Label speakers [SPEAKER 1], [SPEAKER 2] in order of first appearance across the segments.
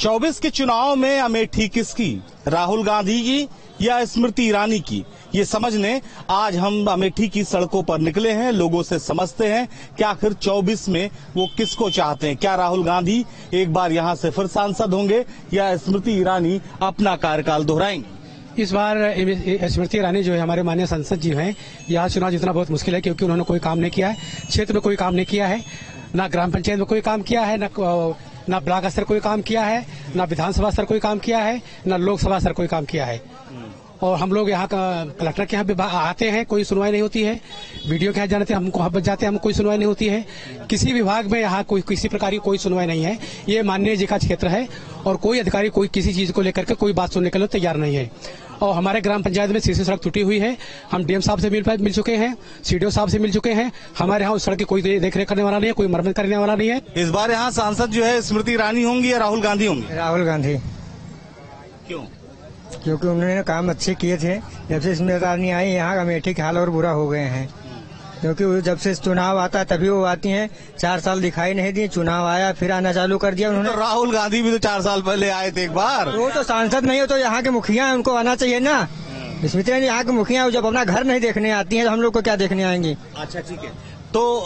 [SPEAKER 1] 24 के चुनाव में अमेठी किसकी, राहुल गांधी की या स्मृति ईरानी की, ये समझने आज हम अमेठी की सड़कों पर निकले हैं। लोगों से समझते हैं कि आखिर 24 में वो किसको चाहते हैं। क्या राहुल गांधी एक बार यहां से फिर सांसद होंगे या स्मृति ईरानी अपना कार्यकाल दोहराएंगी।
[SPEAKER 2] इस बार स्मृति ईरानी जो है हमारे माननीय सांसद जी हैं, यहाँ चुनाव जीतना बहुत मुश्किल है क्योंकि उन्होंने कोई काम नहीं किया है, क्षेत्र में कोई काम नहीं किया है, ना ग्राम पंचायत में कोई काम किया है, ना ब्लॉक स्तर कोई काम किया है, ना विधानसभा स्तर कोई काम किया है, ना लोकसभा स्तर कोई काम किया है। और हम लोग यहाँ कलेक्टर के यहाँ आते हैं, कोई सुनवाई नहीं होती है। वीडियो के यहाँ जाते हैं, हमको वहाँ जाते हैं, हमको कोई सुनवाई नहीं होती है। किसी विभाग में यहाँ कोई किसी प्रकार की कोई सुनवाई नहीं है। ये माननीय जी का क्षेत्र है और कोई अधिकारी कोई किसी चीज को लेकर के कोई बात सुनने के लिए तैयार नहीं है। और हमारे ग्राम पंचायत में सीसी सड़क टूटी हुई है। हम डीएम साहब से मिल चुके हैं, सीडीओ साहब से मिल चुके हैं। हमारे यहाँ उस सड़क की कोई देखरेख करने वाला नहीं है, कोई मरम्मत करने वाला नहीं है।
[SPEAKER 1] इस बार यहाँ सांसद जो है स्मृति ईरानी होंगी या राहुल गांधी होंगी?
[SPEAKER 3] राहुल गांधी।
[SPEAKER 1] क्यों?
[SPEAKER 3] क्योंकि उन्होंने काम अच्छे किए थे। जब से स्मृति ईरानी आई, यहाँ अमेठी के हाल और बुरा हो गए हैं। क्योंकि जब से चुनाव आता है तभी वो आती हैं। 4 साल दिखाई नहीं दी, चुनाव आया फिर आना चालू कर दिया उन्होंने।
[SPEAKER 1] तो राहुल गांधी भी तो 4 साल पहले आए थे एक बार।
[SPEAKER 3] वो तो सांसद नहीं हो तो यहाँ के मुखिया हैं, उनको आना चाहिए ना। स्मृति ईरानी यहाँ के मुखिया, जब अपना घर नहीं देखने आती है तो हम लोग को क्या देखने आएंगे।
[SPEAKER 1] अच्छा ठीक है, तो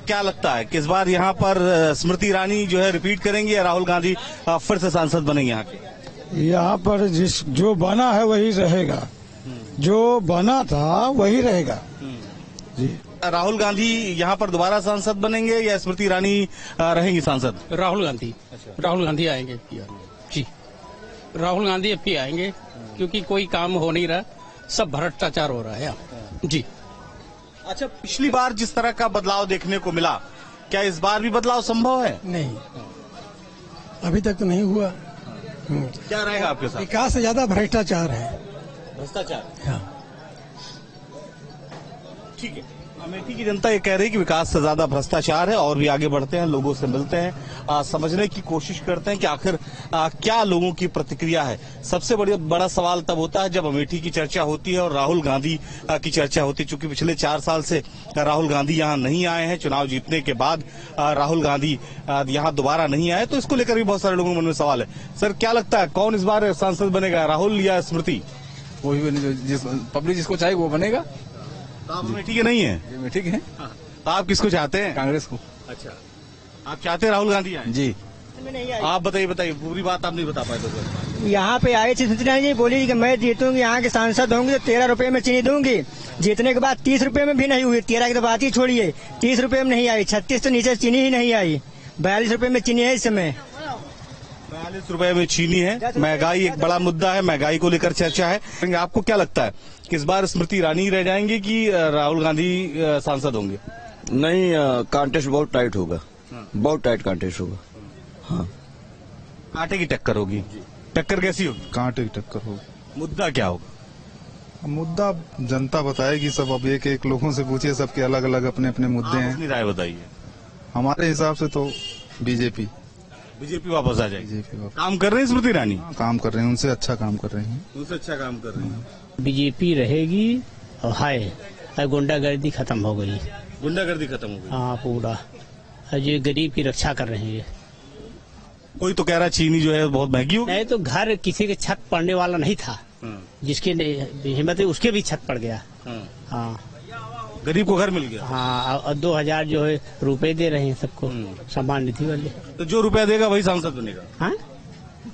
[SPEAKER 1] क्या लगता है कि इस बार यहाँ पर स्मृति ईरानी जो है रिपीट करेंगी या राहुल गांधी फिर से सांसद बनेंगे यहाँ के?
[SPEAKER 4] यहाँ पर जो बना है वही रहेगा, जो बना था वही रहेगा जी।
[SPEAKER 1] राहुल गांधी यहाँ पर दोबारा सांसद बनेंगे या स्मृति ईरानी रहेंगी सांसद?
[SPEAKER 2] राहुल गांधी। अच्छा। राहुल गांधी आएंगे जी, राहुल गांधी अब आएंगे क्योंकि कोई काम हो नहीं रहा, सब भ्रष्टाचार हो रहा है जी।
[SPEAKER 1] अच्छा, पिछली बार जिस तरह का बदलाव देखने को मिला, क्या इस बार भी बदलाव संभव है?
[SPEAKER 4] नहीं, अभी तक तो नहीं हुआ।
[SPEAKER 1] क्या रहेगा आपके साथ?
[SPEAKER 4] विकास से ज्यादा भ्रष्टाचार है।
[SPEAKER 1] भ्रष्टाचार?
[SPEAKER 4] हाँ।
[SPEAKER 1] ठीक है, अमेठी की जनता ये कह रही है कि विकास से ज्यादा भ्रष्टाचार है। और भी आगे बढ़ते हैं, लोगों से मिलते हैं, समझने की कोशिश करते हैं कि आखिर क्या लोगों की प्रतिक्रिया है। सबसे बड़ा सवाल तब होता है जब अमेठी की चर्चा होती है और राहुल गांधी की चर्चा होती है। चूंकि पिछले 4 साल से राहुल गांधी यहाँ नहीं आए हैं, चुनाव जीतने के बाद राहुल गांधी यहाँ दोबारा नहीं आए, तो इसको लेकर भी बहुत सारे लोगों के मन में सवाल है। सर, क्या लगता है कौन इस बार सांसद बनेगा, राहुल या स्मृति?
[SPEAKER 5] वही बनेगा, पब्लिक जिसको चाहे वो बनेगा।
[SPEAKER 1] आप अमेठी के नहीं है?
[SPEAKER 5] अमेठी के हैं।
[SPEAKER 1] तो आप किसको चाहते हैं?
[SPEAKER 5] कांग्रेस को।
[SPEAKER 1] अच्छा, आप चाहते हैं राहुल गांधी आए?
[SPEAKER 5] जी।
[SPEAKER 1] आप बताइए, पूरी बात आप नहीं बता पाए तो।
[SPEAKER 3] यहाँ पे आई थी स्मृति ईरानी जी, बोली कि मैं जीतूंगी, यहाँ के सांसद होंगी तो 13 रुपए में चीनी दूंगी। जीतने के बाद 30 रुपए में भी नहीं हुई। 13 की तो बात ही छोड़िए, 30 रुपए में नहीं आई। 36 तो नीचे चीनी ही नहीं आई। 42 रुपए में चीनी है इस समय।
[SPEAKER 1] 42 रुपए में चीनी है। महंगाई एक बड़ा मुद्दा है, महंगाई को लेकर चर्चा है। आपको क्या लगता है कि इस बार स्मृति ईरानी रह जाएंगे कि राहुल गांधी सांसद होंगे?
[SPEAKER 6] नहीं, कॉन्टेस्ट बहुत टाइट होगा, बहुत टाइट कॉन्टेस्ट होगा। हाँ,
[SPEAKER 1] कांटे की टक्कर होगी। टक्कर कैसी होगी?
[SPEAKER 7] कांटे की टक्कर होगी।
[SPEAKER 1] मुद्दा क्या होगा?
[SPEAKER 7] मुद्दा जनता बताएगी सब। अब एक लोगों से पूछिए, सबके अलग अलग अपने अपने मुद्दे हैं।
[SPEAKER 1] अपनी राय बताइए।
[SPEAKER 7] हमारे हिसाब से तो बीजेपी
[SPEAKER 1] वापस आ जाएगी।
[SPEAKER 7] बीजेपी वापस।
[SPEAKER 1] काम कर रहे हैं स्मृति ईरानी?
[SPEAKER 7] काम कर रहे हैं, उनसे अच्छा काम कर रहे हैं।
[SPEAKER 1] उनसे अच्छा काम कर रहे हैं।
[SPEAKER 8] बीजेपी रहेगी और है, गुंडागर्दी खत्म हो गई।
[SPEAKER 1] गुंडागर्दी खत्म हो गई?
[SPEAKER 8] हाँ, पूरा। ये गरीब की रक्षा कर रहे हैं।
[SPEAKER 1] कोई तो कह रहा चीनी जो है बहुत महंगी हो गई।
[SPEAKER 8] नहीं तो घर किसी के छत पड़ने वाला नहीं था, जिसकी हिम्मत है उसके भी छत पड़ गया। हाँ,
[SPEAKER 1] गरीब को घर मिल गया।
[SPEAKER 8] हाँ, और 2000 जो है रुपए दे रहे हैं सबको, सम्मान निधि वाले।
[SPEAKER 1] तो जो रुपया देगा वही सांसद बनेगा?
[SPEAKER 8] हाँ,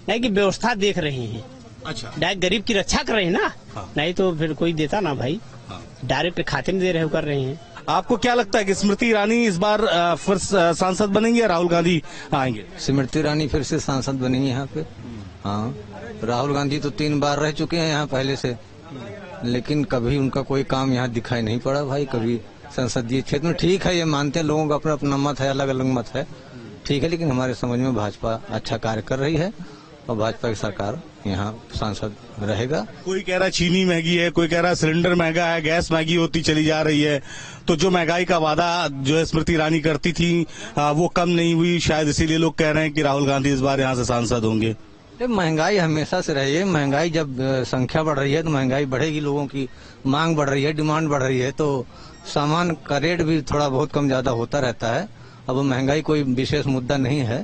[SPEAKER 8] नहीं कि व्यवस्था देख रहे हैं।
[SPEAKER 1] अच्छा,
[SPEAKER 8] डायरेक्ट गरीब की रक्षा कर रहे हैं ना।
[SPEAKER 1] हाँ।
[SPEAKER 8] नहीं तो फिर कोई देता ना भाई।
[SPEAKER 1] हाँ।
[SPEAKER 8] डायरेक्ट खाते में दे रहे हो, कर रहे हैं।
[SPEAKER 1] आपको क्या लगता है कि स्मृति ईरानी इस बार फिर सांसद बनेंगे या राहुल गांधी आएंगे?
[SPEAKER 9] स्मृति ईरानी फिर से सांसद बनेंगी यहाँ पे। हाँ, राहुल गांधी तो 3 बार रह चुके हैं यहाँ पहले से, लेकिन कभी उनका कोई काम यहाँ दिखाई नहीं पड़ा भाई। कभी संसदीय क्षेत्र में ठीक है, ये मानते हैं, लोगों का अपना अपना मत है, अलग अलग मत है, ठीक है। लेकिन हमारे समझ में भाजपा अच्छा कार्य कर रही है और भाजपा की सरकार यहाँ सांसद रहेगा।
[SPEAKER 1] कोई कह रहा है चीनी महंगी है, कोई कह रहा है सिलेंडर महंगा है, गैस महंगी होती चली जा रही है। तो जो महंगाई का वादा जो है स्मृति ईरानी करती थी वो कम नहीं हुई, शायद इसीलिए लोग कह रहे हैं कि राहुल गांधी इस बार यहाँ से सांसद होंगे।
[SPEAKER 9] महंगाई हमेशा से रही है। महंगाई जब संख्या बढ़ रही है तो महंगाई बढ़ेगी, लोगों की मांग बढ़ रही है, डिमांड बढ़ रही है, तो सामान का रेट भी थोड़ा बहुत कम ज्यादा होता रहता है। अब महंगाई कोई विशेष मुद्दा नहीं है।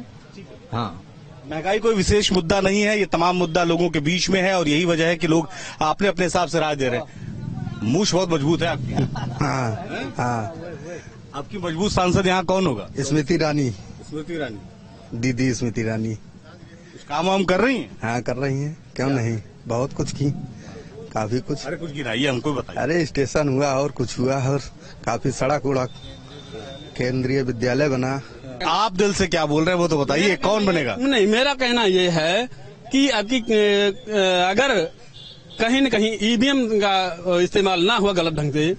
[SPEAKER 9] हाँ,
[SPEAKER 1] महंगाई कोई विशेष मुद्दा नहीं है, ये तमाम मुद्दा लोगों के बीच में है और यही वजह है कि लोग अपने अपने हिसाब से राय दे रहे हैं। मूछ बहुत मजबूत है आपकी।
[SPEAKER 10] हाँ हाँ।
[SPEAKER 1] आपकी मजबूत सांसद यहाँ कौन होगा?
[SPEAKER 10] स्मृति ईरानी।
[SPEAKER 1] स्मृति ईरानी,
[SPEAKER 10] दीदी स्मृति ईरानी।
[SPEAKER 1] कुछ काम वाम कर रही हैं?
[SPEAKER 10] हाँ कर रही हैं, क्यों नहीं, बहुत कुछ की, काफी कुछ।
[SPEAKER 1] अरे कुछ गिनाइए हमको, बताइए।
[SPEAKER 10] अरे स्टेशन हुआ और कुछ हुआ और काफी सड़क उड़क, केंद्रीय विद्यालय बना।
[SPEAKER 1] आप दिल से क्या बोल रहे हैं वो तो बताइए, कौन बनेगा?
[SPEAKER 11] नहीं, मेरा कहना ये है कि अगर कहीं न कहीं ईवीएम का इस्तेमाल ना हुआ गलत ढंग से,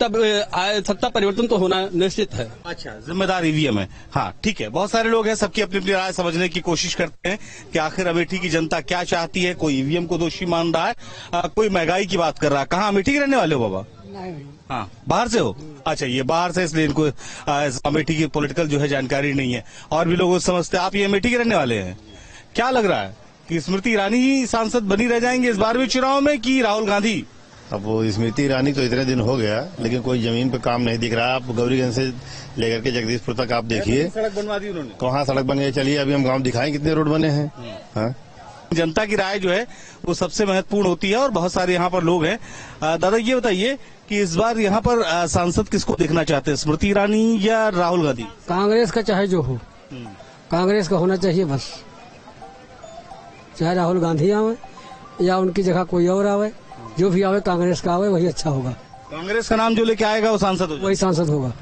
[SPEAKER 11] तब सत्ता परिवर्तन तो होना निश्चित है।
[SPEAKER 1] अच्छा, जिम्मेदार ईवीएम है। हाँ ठीक है, बहुत सारे लोग हैं, सबकी अपनी अपनी राय समझने की कोशिश करते हैं कि आखिर अमेठी की जनता क्या चाहती है। कोई ईवीएम को दोषी मान रहा है, कोई महंगाई की बात कर रहा है। कहाँ अमेठी के रहने वाले हो बाबा? हाँ, बाहर से हो? अच्छा, ये बाहर से, इसलिए इनको अमेठी की पॉलिटिकल जो है जानकारी नहीं है। और भी लोग समझते हैं। आप ये अमेठी के रहने वाले हैं, क्या लग रहा है कि स्मृति ईरानी ही सांसद बनी रह जाएंगे इस बार भी चुनाव में, कि राहुल गांधी?
[SPEAKER 12] अब वो स्मृति ईरानी तो इतने दिन हो गया, लेकिन कोई जमीन पे काम नहीं दिख रहा। आप गौरीगंज से लेकर के जगदीशपुर तक आप देखिए,
[SPEAKER 1] सड़क बनवा दी उन्होंने।
[SPEAKER 12] कहाँ सड़क बन गई? चलिए अभी हम गांव दिखाएं कितने रोड बने हैं। हाँ,
[SPEAKER 1] जनता की राय जो है वो सबसे महत्वपूर्ण होती है और बहुत सारे यहाँ पर लोग हैं। दादा ये बताइए कि इस बार यहाँ पर सांसद किसको देखना चाहते हैं, स्मृति ईरानी या राहुल गांधी?
[SPEAKER 13] कांग्रेस का चाहे जो हो, कांग्रेस का होना चाहिए बस। चाहे राहुल गांधी आवे या उनकी जगह कोई और आवे, जो भी आवे कांग्रेस का आवे, वही अच्छा होगा।
[SPEAKER 1] कांग्रेस का नाम जो लेके आएगा वो सांसद हो,
[SPEAKER 13] वही सांसद होगा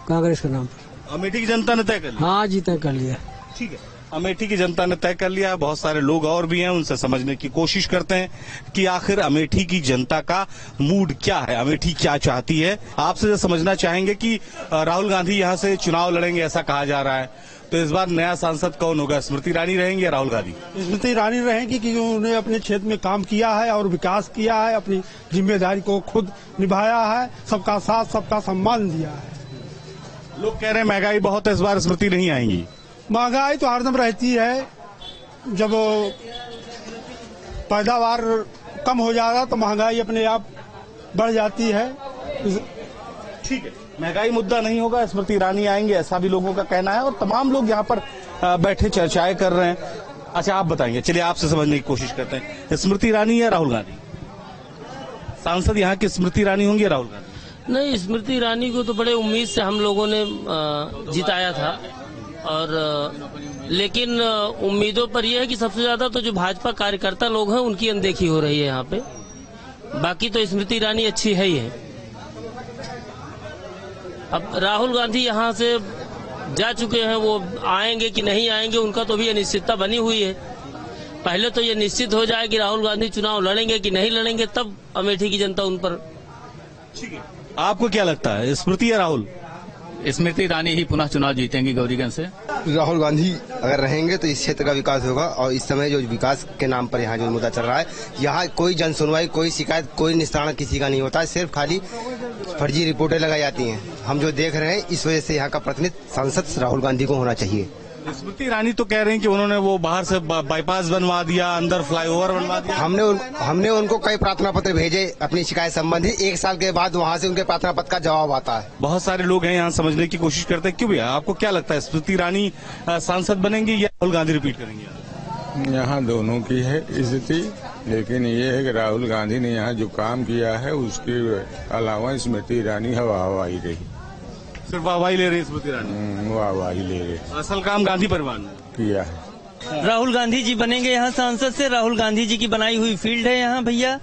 [SPEAKER 13] कांग्रेस का नाम।
[SPEAKER 1] अमेठी की जनता ने तय कर लिया?
[SPEAKER 13] हाँ जी, तय कर लिया।
[SPEAKER 1] ठीक है, अमेठी की जनता ने तय कर लिया है। बहुत सारे लोग और भी हैं, उनसे समझने की कोशिश करते हैं कि आखिर अमेठी की जनता का मूड क्या है, अमेठी क्या चाहती है। आपसे जो समझना चाहेंगे कि राहुल गांधी यहाँ से चुनाव लड़ेंगे ऐसा कहा जा रहा है, तो इस बार नया सांसद कौन होगा, स्मृति ईरानी रहेंगी या राहुल गांधी?
[SPEAKER 14] स्मृति ईरानी रहेंगी, क्योंकि उन्होंने अपने क्षेत्र में काम किया है और विकास किया है, अपनी जिम्मेदारी को खुद निभाया है, सबका साथ सबका सम्मान दिया है।
[SPEAKER 1] लोग कह रहे हैं महंगाई बहुत है, इस बार स्मृति नहीं आएंगी।
[SPEAKER 14] महंगाई तो हरदम रहती है, जब पैदावार कम हो जाएगा तो महंगाई अपने आप बढ़ जाती है।
[SPEAKER 1] ठीक है, महंगाई मुद्दा नहीं होगा, स्मृति ईरानी आएंगे ऐसा भी लोगों का कहना है और तमाम लोग यहाँ पर बैठे चर्चाएं कर रहे हैं। अच्छा, आप बताएंगे, चलिए आपसे समझने की कोशिश करते हैं, स्मृति ईरानी या राहुल गांधी सांसद यहाँ की? स्मृति ईरानी होंगी या राहुल गांधी?
[SPEAKER 15] नहीं, स्मृति ईरानी को तो बड़े उम्मीद से हम लोगों ने जिताया था, और लेकिन उम्मीदों पर यह है कि सबसे ज्यादा तो जो भाजपा कार्यकर्ता लोग हैं उनकी अनदेखी हो रही है यहाँ पे। बाकी तो स्मृति ईरानी अच्छी है ही है। अब राहुल गांधी यहाँ से जा चुके हैं, वो आएंगे कि नहीं आएंगे उनका तो भी अनिश्चितता बनी हुई है। पहले तो ये निश्चित हो जाए कि राहुल गांधी चुनाव लड़ेंगे कि नहीं लड़ेंगे, तब अमेठी की जनता उन पर।
[SPEAKER 1] ठीक है, आपको क्या लगता है, स्मृति या राहुल?
[SPEAKER 5] स्मृति ईरानी ही पुनः चुनाव जीतेंगी गौरीगंज से।
[SPEAKER 16] राहुल गांधी अगर रहेंगे तो इस क्षेत्र का विकास होगा, और इस समय जो विकास के नाम पर यहाँ जो मुद्दा चल रहा है, यहाँ कोई जन सुनवाई, कोई शिकायत, कोई निस्तारण किसी का नहीं होता है, सिर्फ खाली फर्जी रिपोर्टें लगाई जाती हैं। हम जो देख रहे हैं, इस वजह से यहाँ का प्रतिनिधि सांसद राहुल गांधी को होना चाहिए।
[SPEAKER 1] स्मृति ईरानी तो कह रहे हैं कि उन्होंने वो बाहर से बाईपास बनवा दिया, अंदर फ्लाईओवर बनवा दिया।
[SPEAKER 16] हमने उनको कई प्रार्थना पत्र भेजे अपनी शिकायत संबंधी, 1 साल के बाद वहाँ से उनके प्रार्थना पत्र का जवाब आता है।
[SPEAKER 1] बहुत सारे लोग हैं यहाँ समझने की कोशिश करते हैं। क्यों भैया, आपको क्या लगता है, स्मृति ईरानी सांसद बनेंगी या राहुल गांधी रिपीट करेंगे?
[SPEAKER 17] यहाँ दोनों की है स्थिति, लेकिन ये है कि राहुल गांधी ने यहाँ जो काम किया है उसके अलावा स्मृति ईरानी हवाई रही,
[SPEAKER 1] सिर्फ वाहवाही ले रही स्मृति ईरानी,
[SPEAKER 17] वाहवाही ले रही।
[SPEAKER 1] असल काम गांधी परिवार ने
[SPEAKER 17] किया है।
[SPEAKER 18] राहुल गांधी जी बनेंगे यहाँ सांसद से, राहुल गांधी जी की बनाई हुई फील्ड है यहाँ भैया।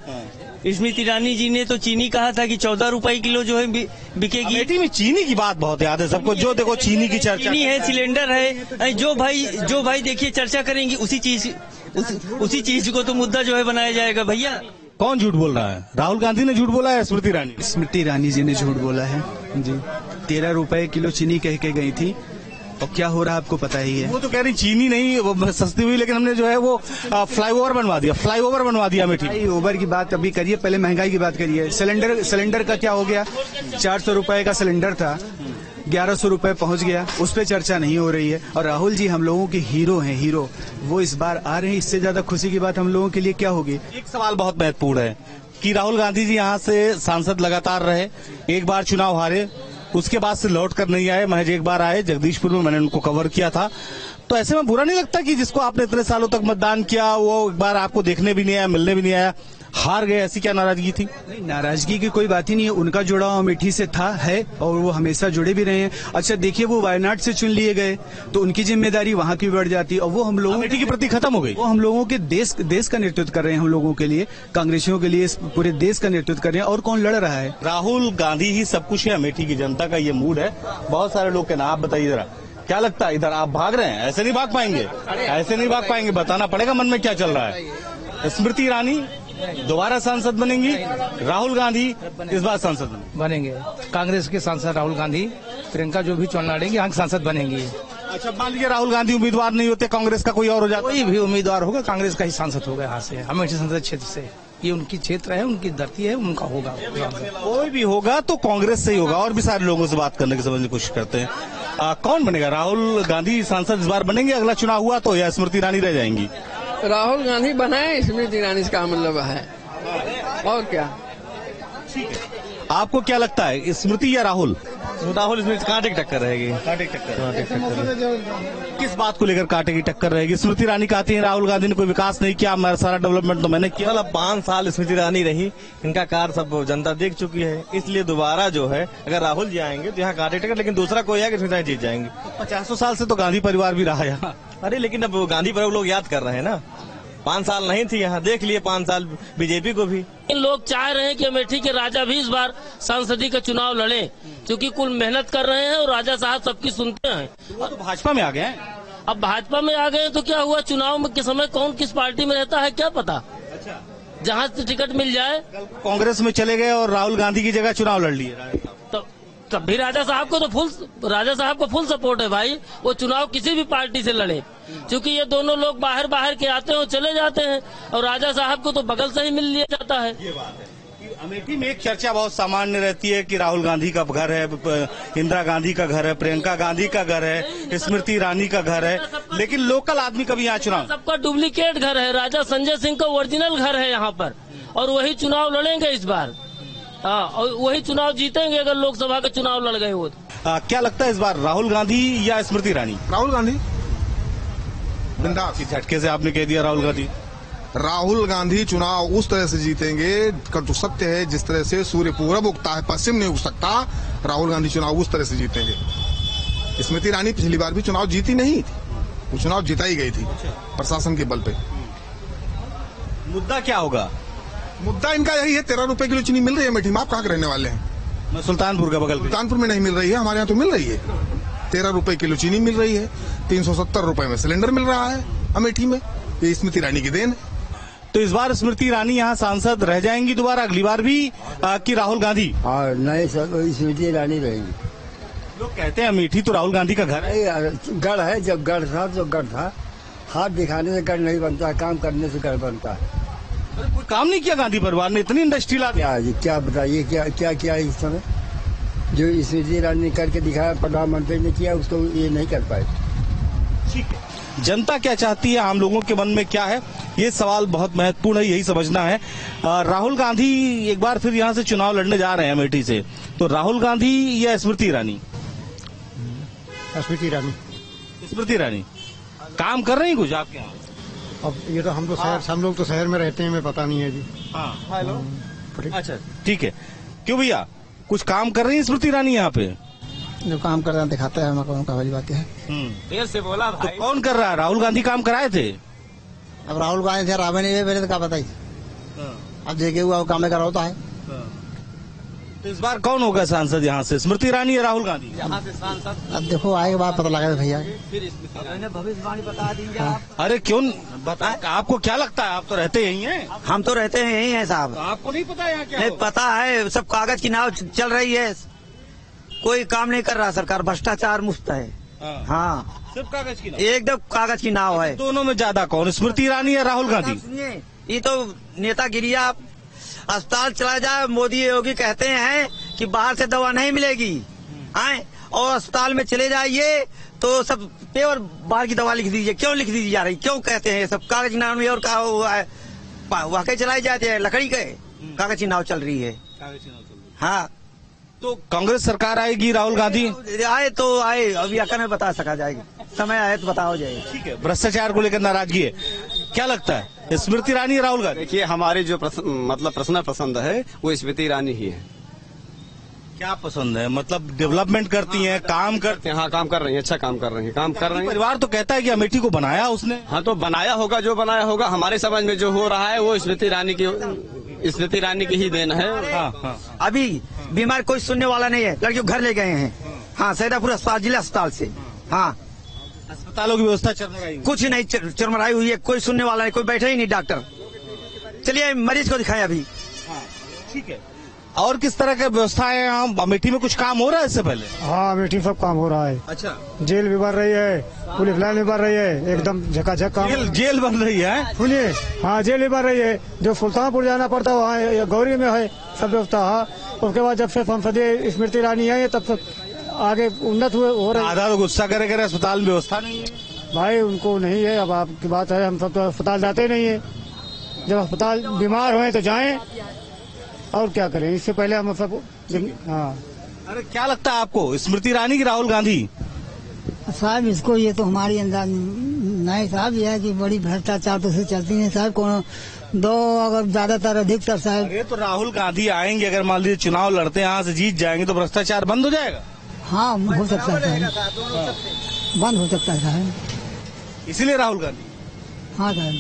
[SPEAKER 18] स्मृति ईरानी जी ने तो चीनी कहा था कि 14 रुपए किलो जो है बिकेगी।
[SPEAKER 1] अमेठी में चीनी की बात बहुत याद है सबको, जो देखो चीनी की चर्चा,
[SPEAKER 18] चीनी है, सिलेंडर है, जो भाई देखिए चर्चा करेंगी उसी चीज को तो मुद्दा जो है बनाया जाएगा भैया।
[SPEAKER 1] कौन झूठ बोल रहा है, राहुल गांधी ने झूठ बोला है स्मृति ईरानी?
[SPEAKER 19] स्मृति ईरानी जी ने झूठ बोला है जी। 13 रुपए किलो चीनी कह के गई थी, और क्या हो रहा है आपको पता ही है।
[SPEAKER 1] वो तो कह रही चीनी नहीं वो सस्ती हुई, लेकिन हमने जो है वो फ्लाईओवर बनवा दिया अमेठी।
[SPEAKER 19] फ्लाईओवर की बात अभी करिए, पहले महंगाई की बात करिए। सिलेंडर का क्या हो गया, 400 रुपए का सिलेंडर था, 1100 रुपए पहुंच गया, उस पर चर्चा नहीं हो रही है। और राहुल जी हम लोगों के हीरो हैं, हीरो, वो इस बार आ रहे हैं, इससे ज्यादा खुशी की बात हम लोगों के लिए क्या होगी।
[SPEAKER 1] एक सवाल बहुत महत्वपूर्ण है कि राहुल गांधी जी यहाँ से सांसद लगातार रहे, एक बार चुनाव हारे, उसके बाद से लौट कर नहीं आए, महज एक बार आए, जगदीशपुर में मैंने उनको कवर किया था। तो ऐसे में बुरा नहीं लगता कि जिसको आपने इतने सालों तक मतदान किया वो एक बार आपको देखने भी नहीं आया, मिलने भी नहीं आया, हार गए, ऐसी क्या नाराजगी थी?
[SPEAKER 19] नहीं, नाराजगी की कोई बात ही नहीं है। उनका जुड़ाव अमेठी से था, है, और वो हमेशा जुड़े भी रहे हैं। अच्छा देखिए, वो वायनाड से चुन लिए गए तो उनकी जिम्मेदारी वहाँ की बढ़ जाती है, और वो हम लोगों
[SPEAKER 1] अमेठी के प्रति खत्म हो गई।
[SPEAKER 19] वो हम लोगों के देश का नेतृत्व कर रहे हैं, हम लोगों के लिए, कांग्रेसियों के लिए पूरे देश का नेतृत्व कर रहे हैं। और कौन लड़ रहा है?
[SPEAKER 1] राहुल गांधी ही सब कुछ है, अमेठी की जनता का ये मूड है। बहुत सारे लोग के नाम, आप बताइए जरा, क्या लगता है? इधर आप भाग रहे हैं, ऐसे नहीं भाग पाएंगे, ऐसे नहीं भाग पाएंगे, बताना पड़ेगा मन में क्या चल रहा है। स्मृति ईरानी दोबारा सांसद बनेंगी, राहुल गांधी इस बार सांसद
[SPEAKER 2] बनेंगे। कांग्रेस के सांसद राहुल गांधी, प्रियंका जो भी चुनाव लड़ेंगे यहाँ सांसद बनेंगी।
[SPEAKER 1] अच्छा, मान लीजिए राहुल गांधी उम्मीदवार नहीं होते, कांग्रेस का कोई और हो जाता?
[SPEAKER 2] कोई भी उम्मीदवार होगा, कांग्रेस का ही सांसद होगा यहाँ से, अमेठी संसदीय क्षेत्र से। ये उनकी क्षेत्र है, उनकी धरती है, उनका होगा।
[SPEAKER 1] कोई भी होगा तो कांग्रेस से ही होगा। और भी सारे लोगों से बात करने की समझने की कोशिश करते हैं। कौन बनेगा? राहुल गांधी सांसद इस बार बनेंगे अगला चुनाव हुआ तो, या स्मृति ईरानी रह जाएंगी?
[SPEAKER 20] राहुल गांधी बनाए, स्मृति ईरानी का मतलब है, और क्या।
[SPEAKER 1] ठीक है, आपको क्या लगता है, स्मृति या राहुल?
[SPEAKER 6] राहुल स्मृति कांटे की टक्कर रहेगी।
[SPEAKER 1] कांटे की टक्कर। किस बात को लेकर कांटे की टक्कर रहेगी? स्मृति ईरानी कहती है राहुल गांधी ने कोई विकास नहीं किया, मेरा सारा डेवलपमेंट तो मैंने किया।
[SPEAKER 6] 5 साल स्मृति ईरानी रही, इनका कार्य सब जनता देख चुकी है, इसलिए दोबारा जो है अगर राहुल जी आएंगे तो यहाँ कांटे टक्कर, लेकिन दूसरा कोई आएगा स्मृति जीत जाएंगे।
[SPEAKER 1] 50 साल से तो गांधी परिवार भी रहा यहाँ।
[SPEAKER 6] अरे लेकिन अब गांधी परिवार लोग याद कर रहे हैं ना, 5 साल नहीं थी यहाँ, देख लिए 5 साल बीजेपी को भी।
[SPEAKER 15] इन लोग चाह रहे हैं कि अमेठी के राजा भी इस बार सांसदी का चुनाव लड़ें, क्योंकि कुल मेहनत कर रहे हैं और राजा साहब सबकी सुनते हैं।
[SPEAKER 1] वो तो भाजपा में आ गए हैं।
[SPEAKER 15] अब भाजपा में आ गए तो क्या हुआ, चुनाव में के समय कौन किस पार्टी में रहता है क्या पता।
[SPEAKER 1] अच्छा,
[SPEAKER 15] जहाँ से टिकट मिल जाए।
[SPEAKER 1] कांग्रेस में चले गए और राहुल गांधी की जगह चुनाव लड़ लिए,
[SPEAKER 15] तब भी राजा साहब को फुल सपोर्ट है भाई। वो चुनाव किसी भी पार्टी से लड़े, क्योंकि ये दोनों लोग बाहर के आते हैं और चले जाते हैं, और राजा साहब को तो बगल से ही मिल लिया जाता है।
[SPEAKER 1] ये बात है कि अमेठी में एक चर्चा बहुत सामान्य रहती है कि राहुल गांधी का घर है, इंदिरा गांधी का घर है, प्रियंका गांधी का घर है, स्मृति ईरानी का घर है, लेकिन लोकल आदमी कभी यहाँ चुनाव,
[SPEAKER 15] सबका डुप्लीकेट घर है। राजा संजय सिंह का ओरिजिनल घर है यहाँ पर, और वही चुनाव लड़ेंगे इस बार। हाँ, और वही चुनाव जीतेंगे अगर लोकसभा का चुनाव लड़ गए वो।
[SPEAKER 1] क्या लगता है इस बार राहुल गांधी या स्मृति ईरानी?
[SPEAKER 21] राहुल गांधी।
[SPEAKER 1] बिंदास झटके से आपने कह दिया राहुल गांधी।
[SPEAKER 21] राहुल गांधी चुनाव उस तरह से जीतेंगे, तो सत्य है जिस तरह से सूर्य पूरब उगता है पश्चिम नहीं उग सकता, राहुल गांधी चुनाव उस तरह से जीतेंगे। स्मृति ईरानी पिछली बार भी चुनाव जीती नहीं थी, वो चुनाव जिताई गई थी प्रशासन के बल पे।
[SPEAKER 1] मुद्दा क्या होगा?
[SPEAKER 21] मुद्दा इनका यही है, 13 रुपए किलो चीनी मिल रही है अमेठी में। आप कहाँ के रहने वाले हैं?
[SPEAKER 1] मैं सुल्तानपुर का बगल।
[SPEAKER 21] सुल्तानपुर में नहीं मिल रही है, हमारे यहाँ तो मिल रही है। 13 रुपए किलो चीनी मिल रही है, 370 रुपए में सिलेंडर मिल रहा है अमेठी में। ये स्मृति ईरानी की देन है।
[SPEAKER 1] तो इस बार स्मृति ईरानी यहाँ सांसद रह जाएंगी दोबारा अगली बार भी कि राहुल गांधी?
[SPEAKER 22] हाँ, नहीं सर, स्मृति ईरानी रहेंगी।
[SPEAKER 1] लोग कहते हैं अमेठी तो राहुल गांधी का घर है।
[SPEAKER 22] गढ़ है, जब गढ़ था तो गढ़ था। हाथ दिखाने से गढ़ नहीं बनता, काम करने से गढ़ बनता है।
[SPEAKER 1] कोई काम नहीं किया गांधी परिवार ने, इतनी इंडस्ट्री ला दिया।
[SPEAKER 22] क्या बताइए, क्या किया इस समय? जो स्मृति ईरानी ने करके दिखाया, प्रधानमंत्री ने किया, उसको ये नहीं कर पाए।
[SPEAKER 1] ठीक है, जनता क्या चाहती है, आम लोगों के मन में क्या है, ये सवाल बहुत महत्वपूर्ण है, यही समझना है। राहुल गांधी एक बार फिर यहाँ से चुनाव लड़ने जा रहे हैं अमेठी से, तो राहुल गांधी या स्मृति ईरानी?
[SPEAKER 2] स्मृति ईरानी।
[SPEAKER 1] स्मृति ईरानी काम कर रही कुछ आपके यहाँ?
[SPEAKER 2] अब ये तो हम लोग तो शहर में रहते हैं, हमें पता नहीं है जी।
[SPEAKER 1] हाँ, हेलो। अच्छा, ठीक है। क्यों भैया, कुछ काम कर रही है स्मृति ईरानी यहाँ पे?
[SPEAKER 2] जो काम कर रहे हैं दिखाते हैं, हम वाली बात है।
[SPEAKER 1] देर से बोला भाई। तो कौन कर रहा है? राहुल गांधी काम कराए थे।
[SPEAKER 2] अब राहुल गांधी थे, रावे नहीं मेरे तो क्या बताइए। अब देखे हुआ काम लेकर होता है।
[SPEAKER 1] तो इस बार कौन होगा सांसद यहाँ से, स्मृति ईरानी या राहुल गांधी?
[SPEAKER 2] यहाँ से सांसद अब देखो आएगा बात पता लगा भैया।
[SPEAKER 22] भविष्यवाणी बता दीजिए आप।
[SPEAKER 1] अरे क्यों बता, आपको क्या लगता है? आप तो रहते यही हैं।
[SPEAKER 22] हम तो रहते हैं यही हैं साहब।
[SPEAKER 1] आपको नहीं पता यहाँ क्या?
[SPEAKER 22] नहीं पता है, सब कागज की नाव चल रही है, कोई काम नहीं कर रहा सरकार, भ्रष्टाचार मुफ्त है। हाँ,
[SPEAKER 1] सिर्फ कागज की नाव,
[SPEAKER 22] एकदम कागज की नाव है।
[SPEAKER 1] दोनों में ज्यादा कौन, स्मृति ईरानी या राहुल गांधी?
[SPEAKER 22] सुनिए, ये तो नेतागिरी। आप अस्पताल चला जाए, मोदी योगी कहते हैं कि बाहर से दवा नहीं मिलेगी, आए, और अस्पताल में चले जाइए तो सब पेपर बाहर की दवा लिख दीजिए। क्यों लिख दीजिए जा रही, क्यों कहते हैं सब कागज नाव में? और वाकई चलाई जाती है, लकड़ी के कागज की नाव चल रही है। हाँ,
[SPEAKER 1] तो कांग्रेस सरकार आएगी, राहुल गांधी
[SPEAKER 22] आए तो आए, अभी अकल में बता सका जाएगी। समय आए तो बताओ जाए।
[SPEAKER 1] ठीक है, भ्रष्टाचार को लेकर नाराजगी है, क्या लगता है स्मृति ईरानी या राहुल गांधी?
[SPEAKER 3] देखिए, हमारी जो पर्सनल पसंद है वो स्मृति ईरानी ही है।
[SPEAKER 1] क्या पसंद है? मतलब डेवलपमेंट करती हैं, काम करते हैं?
[SPEAKER 3] हाँ, काम कर रही है, अच्छा काम कर रही है, काम कर रही है।
[SPEAKER 1] परिवार तो कहता है कि अमेठी को बनाया उसने।
[SPEAKER 3] हाँ, तो बनाया होगा, जो बनाया होगा। हमारे समाज में जो हो रहा है वो स्मृति ईरानी की ही देन है।
[SPEAKER 1] हाँ।
[SPEAKER 22] अभी बीमार कोई सुनने वाला नहीं है, लड़कियों घर ले गए हैं। हाँ, सैदापुर अस्पताल, जिला अस्पताल से। हाँ,
[SPEAKER 1] अस्पतालों की व्यवस्था चरमराई,
[SPEAKER 22] कुछ नहीं चरमराई हुई है, कोई सुनने वाला नहीं, कोई बैठा ही नहीं डॉक्टर। चलिए मरीज को दिखाएं अभी।
[SPEAKER 1] ठीक है, और किस तरह की व्यवस्था है यहाँ अमेठी में? कुछ काम हो रहा है इससे पहले?
[SPEAKER 4] हाँ, अमेठी सब काम हो रहा है।
[SPEAKER 1] अच्छा,
[SPEAKER 4] जेल भी बन रही है, पुलिस लाइन भी बन रही है, एकदम झकाझक काम।
[SPEAKER 1] जेल बन रही है?
[SPEAKER 4] सुनिए, हाँ, जेल भी बन रही है। जो सुल्तानपुर जाना पड़ता है वहाँ गौरी में है सब व्यवस्था। हाँ, उसके बाद जब से संसदीय स्मृति ईरानी है तब से आगे उन्नत हो रहा है।
[SPEAKER 1] आधा तो गुस्सा करे अस्पताल में व्यवस्था नहीं है।
[SPEAKER 4] भाई, उनको नहीं है, अब आपकी बात है, हम सब तो अस्पताल जाते नहीं है। जब अस्पताल बीमार हुए तो जाएं, और क्या करें, इससे पहले हम सब। हाँ,
[SPEAKER 1] अरे क्या लगता है आपको, स्मृति ईरानी की राहुल गांधी?
[SPEAKER 23] साहब, इसको ये तो हमारी अंदाज नहीं साहब, यह है कि बड़ी भ्रष्टाचार तो से चलती है साहब। कौन दो अगर ज्यादातर अधिकतर साहब।
[SPEAKER 1] अरे तो राहुल गांधी आएंगे, अगर मान लीजिए चुनाव लड़ते हैं, यहाँ से जीत जाएंगे तो भ्रष्टाचार बंद हो जाएगा?
[SPEAKER 23] हाँ, हो सकता है, बंद हो सकता है।
[SPEAKER 1] इसीलिए राहुल गांधी?
[SPEAKER 23] हाँ साहब।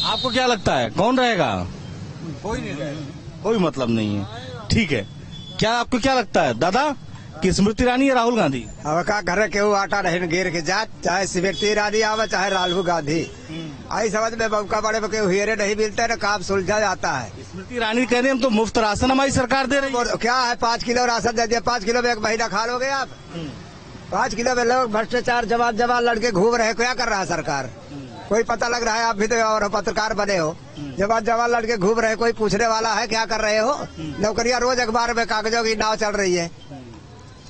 [SPEAKER 1] आपको क्या लगता है कौन रहेगा? कोई नहीं रहेगा, कोई मतलब नहीं है। ठीक है, क्या आपको क्या लगता है दादा कि स्मृति ईरानी या राहुल गांधी?
[SPEAKER 24] अब का घर के आटा नहीं गिर के जात, चाहे स्मृति ईरानी आवे चाहे राहुल गांधी। आई समझ में मौका बड़े के हियरे नहीं मिलते न, काम सुलझा जाता है।
[SPEAKER 1] स्मृति ईरानी कह रहे हम तो मुफ्त राशन हमारी सरकार दे रही है।
[SPEAKER 24] क्या है, 5 किलो राशन दे दिया, 5 किलो में 1 महीना खा लोगे आप? 5 किलो में लोग भ्रष्टाचार जवान लड़के घूम रहे, क्या कर रहा है सरकार? कोई पता लग रहा है? आप भी तो और पत्रकार बने हो, जवान लड़के घूम रहे, कोई पूछने वाला है क्या कर रहे हो? नौकरियां रोज अखबार में कागजों की नाव चल रही है,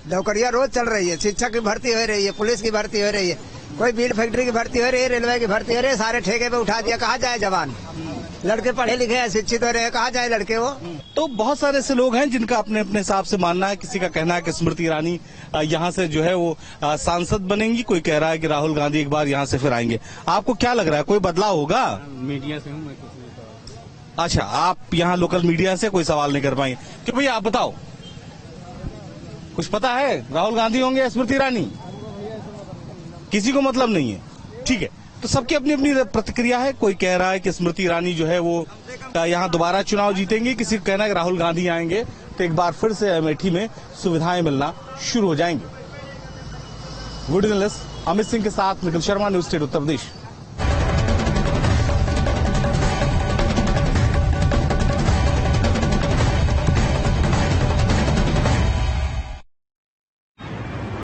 [SPEAKER 24] नौकरियां रोज चल रही है। शिक्षक की भर्ती हो रही है, पुलिस की भर्ती हो रही है, कोई बील फैक्ट्री की भर्ती हो रही है, रेलवे की भर्ती हो रही है, सारे ठेके पे उठा दिया। कहाँ जाए जवान? लड़के पढ़े लिखे हैं, शिक्षित हो रहे हैं, कहाँ जाए लड़के? वो
[SPEAKER 1] तो बहुत सारे ऐसे लोग हैं जिनका अपने अपने हिसाब से मानना है। किसी का कहना है कि स्मृति ईरानी यहाँ से जो है वो सांसद बनेंगी, कोई कह रहा है कि राहुल गांधी एक बार यहाँ से फिर आएंगे। आपको क्या लग रहा है, कोई बदलाव होगा?
[SPEAKER 5] मीडिया से हूँ मैं।
[SPEAKER 1] अच्छा, आप यहाँ लोकल मीडिया से कोई सवाल नहीं कर पाएंगे क्यों भैया? आप बताओ, कुछ पता है राहुल गांधी होंगे या स्मृति ईरानी? किसी को मतलब नहीं है। ठीक है, तो सबकी अपनी अपनी प्रतिक्रिया है। कोई कह रहा है कि स्मृति ईरानी जो है वो यहाँ दोबारा चुनाव जीतेंगे, किसी को कहना है कि राहुल गांधी आएंगे तो एक बार फिर से अमेठी में सुविधाएं मिलना शुरू हो जाएंगी। वीडियो जर्नलिस्ट अमित सिंह के साथ निखिल शर्मा, न्यूज स्टेट उत्तर प्रदेश।